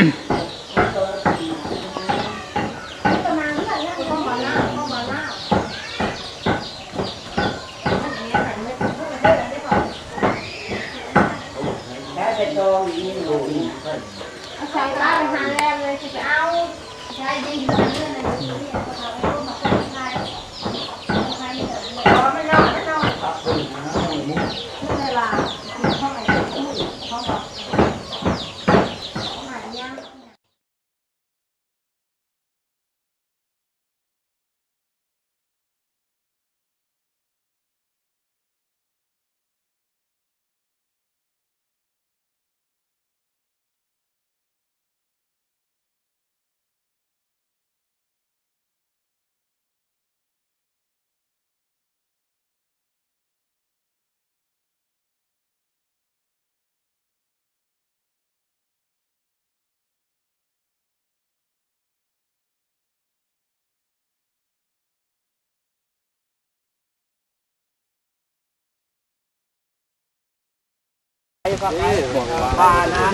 ใช้ร้านหาแรงเลยจะไปเอาใช้ดีเรื่องอะไรเนี่ยเขาไปร่วมมาคนไทยใช้ไม่นอนไม่นอนเวลาเข้าไปพูดเขาบอกหายาก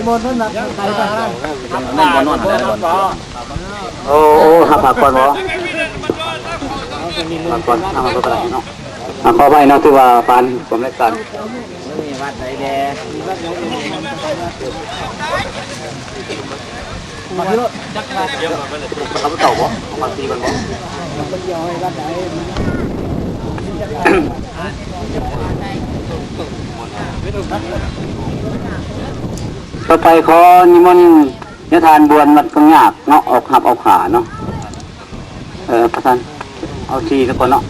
บนนั่นนะใครบ้างนั่นบนนอนหันแล้วบนโอ้หักก่อนวะหักก่อนทำมาตัวไหนเนาะขอไปเนาะที่ว่าปานผมเล็กกันวัดไหนแดงมาเยอะจักรเยอะมาเลยเขาเต่าบ่มาตีมันบ่มันเดียวให้วัดไหนต่อไปขอนิมนต์นิทานบวนมัดกงยากเนาะออกหับเอาขาเนาะพระท่านเอาชีทุกคนเนาะ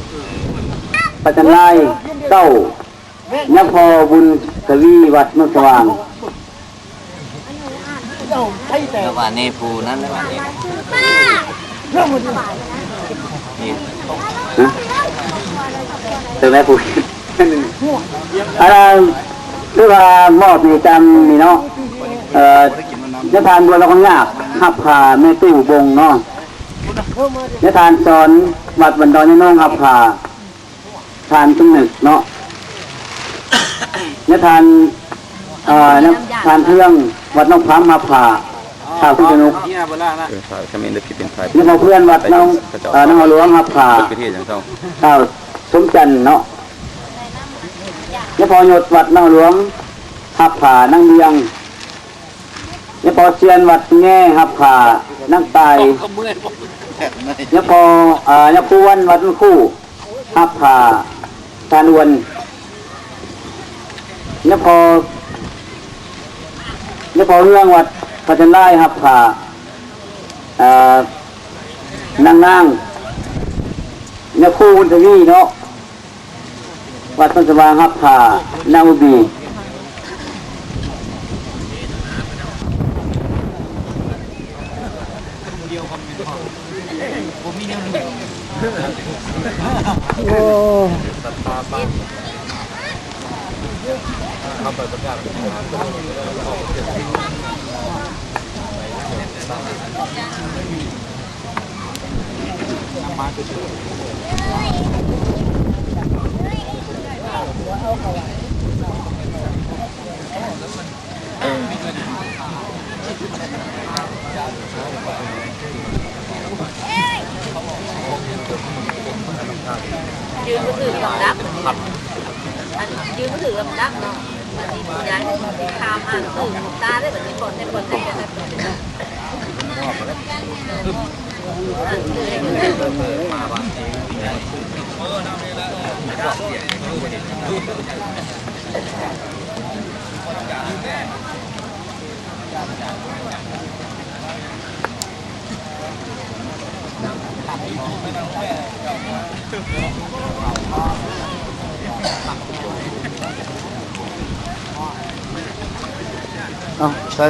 พระจันไล่เต้ายะพอบุญทวีวัดนุสว่างระหว่างเนปูนั่นระหว่างเนนี่เจอแม่ปูอะไรเรื่องมอบมีจำมีเนาะนิทานบัวละครยากขับขาแม่ตู้บงเนาะนิทานสอนวัดบันดอนยน้องขับขาทานจุ่มหนึกเนาะนิทานทานเพื่องวัดน้องพังขับขาข่าวที่สนุกนี่พอเพื่อนวัดน้องหลวงขับขาข่าวสมจันเนาะนี่พอหยดวัดน้องหลวงขับขานั่งเบียงนี่พอเชียนวัดแง่ขับขานั่งตายนี่พอนี่คู่วันวัดคู่ขับขาทานวนนี่พอเรื่องวัดพระจันทร์ไล่ขับขานั่งนี่คู่วุ้นทวีเนาะวัดต้นสว่างขับขานาอุบีโอ้ยืนก็ถือกับดักยืนก็ถือกับดักเนาะอันนี้ย้ายทำอ่านตื่นตาได้แบบนี้คนได้เอาใช่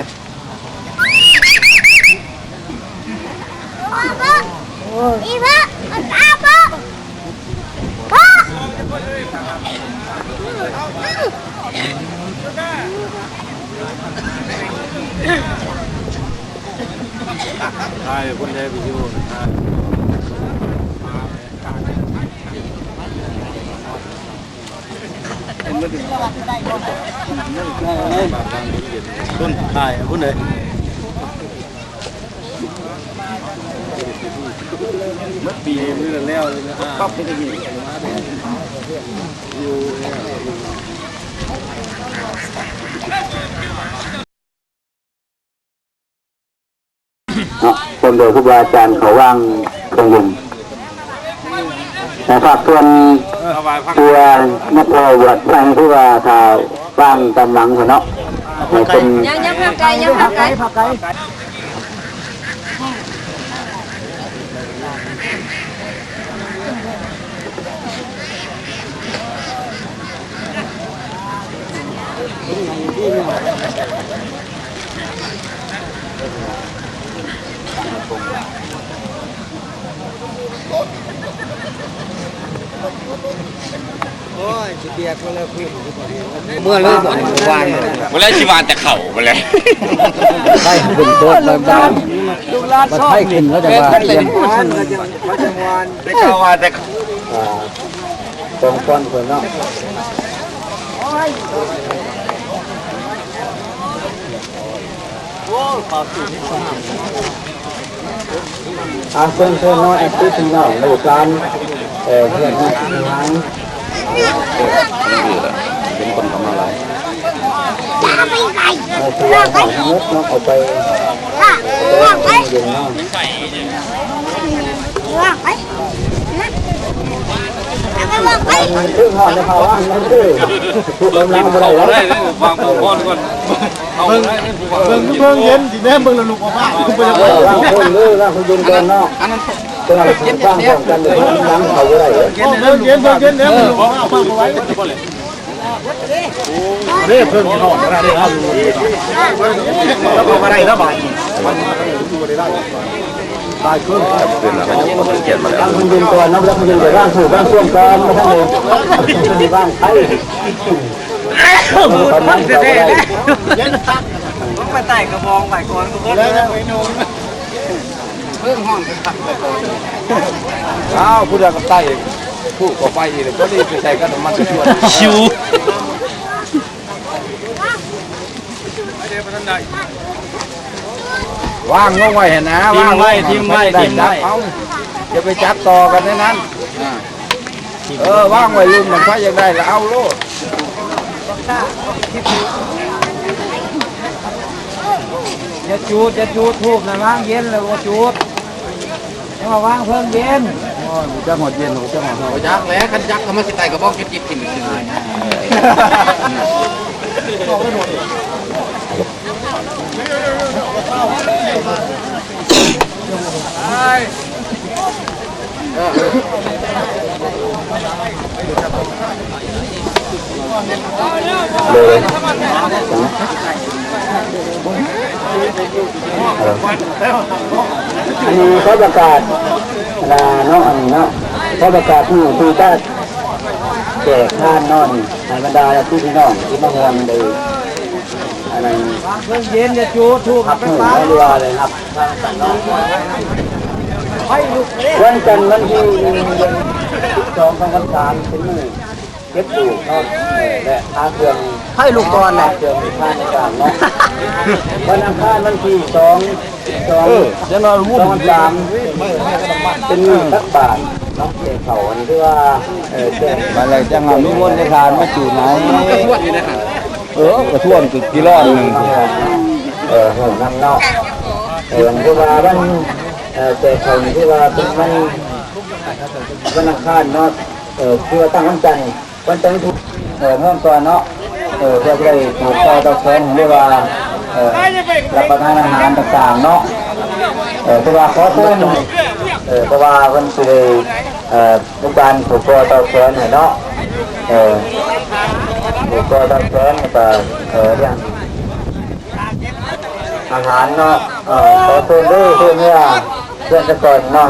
อีพะมันตาพ่อพ่อใช่คนได้วิดีโอใช่ต้นถ่ายคุณเลย ปีนี้แล้วปั๊บเป็นอย่างนี้อยู่คนโดยครูบาอาจารย์เขาว่างเครื่องดื่มนะครับส่วนตัวนักบวชฟังที่ว่าถ้าว่างตำหลังเนาะเป็น ยังพักไกลยังพักไกล ผักไก่ โอ้ยเบียร์ก็เลิกคุย เมื่อเริ่มวาน วันแรกชิวานแต่เข่าไปเลย ไข่ขึ้นโคตรเลยบ้านมันไข่ขึ้นแล้วจะว่าเย็น เขาจะวาน ได้ข่าวว่าแต่ ตรงก้อนคนเนาะเพื่อนน้อยแอคทีฟถึงน้องลูกหลานเพื่อนนะทางเป็นคนทำอะไรตัวของงดน้องเอาไปยิงน้องคือหอในภาวะนั้นคือพูดล้ำๆไปแล้ว วางตัวพ่อก่อนเอาได้ เบิ่งเย็นสิแม่เบิ่งแล้วลูกออกมาคุณไป ร่างคนเลยร่างคนยืนกันเนาะตัวเราสร้างป้องกันเลยล้างเขาอะไร เบิ่งเย็นแล้วลูกออกมาเอาไว้เด้เพิ่งจะนอนได้ครับแล้วก็มาได้แล้วบ่ายตายขึ้น เป็นแล้วมันเกลียดมาแล้ว ร่างคนยืนตัวน้องแล้วคนยืนแต่ร่างถูกร่างช่วงกันไม่ทั้งเลยร่างไทยตอนนั้นเราได้ ต้องไปไต่กระบองไปก่อนก็เพิ่มแล้วไปนุ่มเพิ่มห้องเป็นขับไปก่อน อ้าวผู้ใดกับใต้ผู้ก็ไปเลยก็รีบไปใส่กันมันจะชวนชิว ว่างงไว้เห็นนะว่างไว้ทิ้งไว้ทิ้งไว้เอาอย่าไปจับต่อกันในนั้นว่างไว้ลืมมันไฟยังได้แล้วเอาโลดอย่าจูดทูบนะว่างเย็นเลยว่าจูดอย่ามาว่างเพิ่มเย็นโอ้ยจะหมดเย็นหนูจะหมดหนูจักแล้วคันจักทำมาสิไตกระบอกจิบกินเลยอันนี้เขาประกาศเนาะอันนี้เนาะเขาประกาศที่คือถ้าแจกท่านนอนในบรรดาที่พี่น้องที่มาห่วงเลยอันนั้น เพิ่มเย็นอย่าจูดทูบ ครับหมู่ไม่รัวเลยครับวันจันทร์วันที่12 2013เป็นมื้อเก็บอยู่เนาะและค่าเครื่อง ให้ลูกก่อนแหละ เครื่องมีค่าในการเนาะวันอังคารวันที่จะนอนวุ่น 2 เป็นสักบาทเนาะเจ๊เขาอันนี้ที่ว่าแจ้ง มาเลยจังหวะมีวนในทานมาจูดไหนกระทวนอยู่นะฮะกระทวนกี่รอบหนึ่ง หัวน้ำเนาะที่ว่าวันเจ๊เขาที่ว่าเป็นวันอังคารเนาะคือว่าตั้งวันจันทร์ทุกเมื่อก่อนเนาะเพื่อได้ถูกต่อต่อแขนเรียกว่ารับประทานอาหารต่างๆเนาะที่ว่าขอต้นเพราะว่าวันที่ทุกการถูกต่อต่อแขนเนาะถูกต่อต่อแขนก็เรื่องอาหารเนาะขอต้นด้วยเพื่อนเพื่อนตะก่อนเนาะ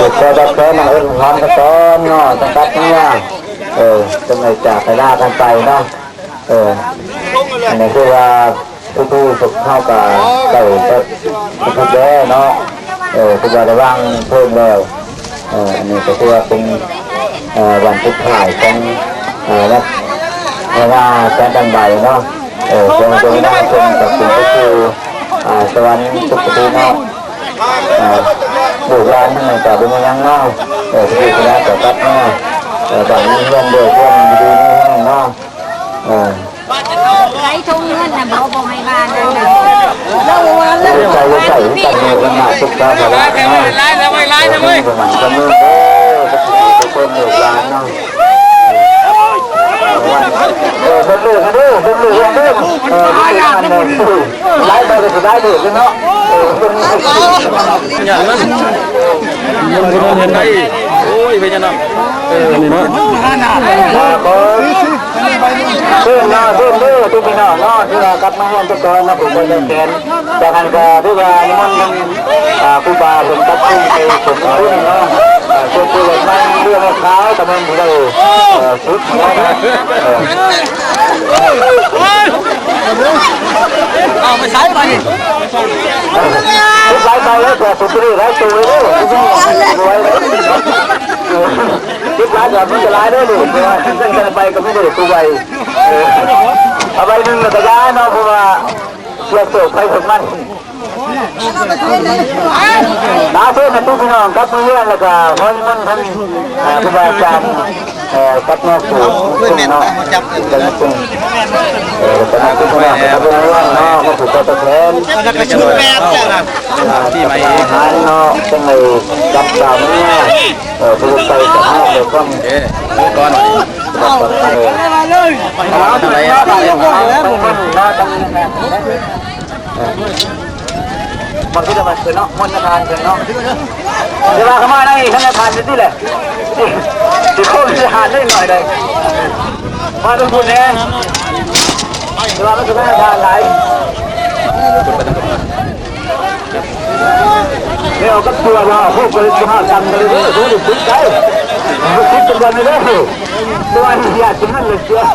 ถูกต่อต่อแขนมาเอื้อพร้อมตะก่อนเนาะตั้งแต่เนี่ยจะไม่จากไปล่ากันไปเนาะอันนี้คือว่าผู้สุขเข้ากับเก่าก็ทุกแย่เนาะคือว่าระวังเพิ่มแล้วอันนี้ก็คือว่าเป็นวันสุดท้ายของรัฐว่าแสนดังใบเนาะ จงได้จงกับสิ่งก็คือสวรรค์สุขภูมิเนาะบุกร้านทั้งในแต่เป็นยังเนาะที่คณะแต่ตัดเนาะบางนี้ร่วมด้วยร่วมดีนี่เนาะไรทงเงินนะบอกให้บ้านนะใจจะใส่กันเงินหนาสุขภาพร้านเนาะประมาณกันเมื่อทุกคนบุกร้านเนาะเป็นเรื่องกันด้วยเป็นเรื่องกันด้วยไล่ไปก็จะได้เด็กเนาะอย่างนั้นยังเห็นได้โอ้ยไปจังเนาะนี่เนาะเพิ่มเนาะเพิ่มเด้อทุกพี่น้องเนาะที่เรากลับมาห้องตะกอนนะผมก็จะแขนจากการก็ที่ว่ามันครูบาผมตัดขึ้นไปผมขึ้นเนาะตัวตัวมันเรื่องขาวแต่มันเลยชุดเอาไปใช้ไปนี่ชุดไล่ไปแล้วแต่สุดที่ไล่ตัวเลยรวยเลยชุดไล่แบบมันจะไล่ได้เลยเพราะว่าตั้งใจไปก็ไม่ได้ตัวใบเอาใบหนึ่งแต่ย้ายเนาะเพราะว่าเชื่อตัวไปถึงมันน้าเพื่อนทุกพี่น้องกับเพื่อนแล้วก็คนมันท่านครูบาอาจารย์กับน้องปู่เนาะจับกันตรงแต่น้าพี่น้องกับเพื่อนเนาะก็ถูกตัวแทนที่ไม่หายเนาะจังเลยจับสาวเนี่ยถูกใจกับน้องเลยก็ก่อนอะไรมันก็จะมาเกิดเนาะมันจะทานเกิดเนาะเวลาเข้ามาได้ท่านจะทานนี่แหละที่โค้งจะทานได้หน่อยเลยมาทุกคนเนี่ยเวลาไม่จะทานหลายเนี่ยเอากับตัวเราพวกบริษัททำกันเลยดูดิคิดใจคิดเป็นวันเลยตัวนี้อยากจะนั่นเลยเชียว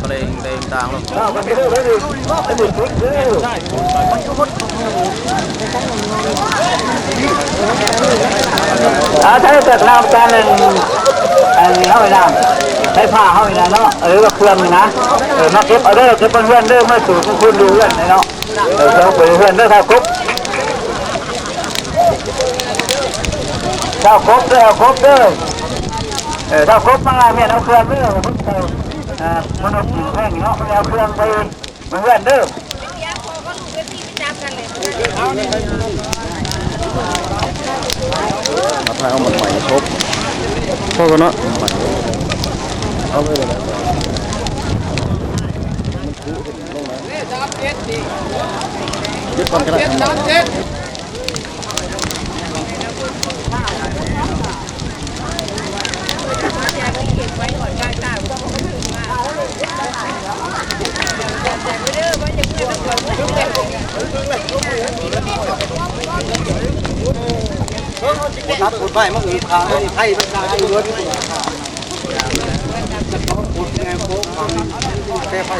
เพลงต่างๆใช้เกิดน้ำการหนึ่งเข้าไปน้ำใช้ผ้าเข้าไปน้ำเนาะว่าเครื่องนะมาเก็บเอาเด้อเก็บเพื่อนเด้อเมื่อสู่คุณดูเพื่อนเนาะเราเพื่อนเด้อถ้าครบถ้าครบเด้อครบเด้อถ้าครบมาเมียเอาเครื่องเด้อมันเอาแห้งเนาะเอาเครื่องไปเพื่อนเด้อเอาหมดใหม่ครบพอกันเนาะเอาไปเลยยึดก่อนก็ได้นัดอุดไฟมาอุดขาไผ่มันขาอยู่ด้วยอุดไงโค้งแค่ไผ่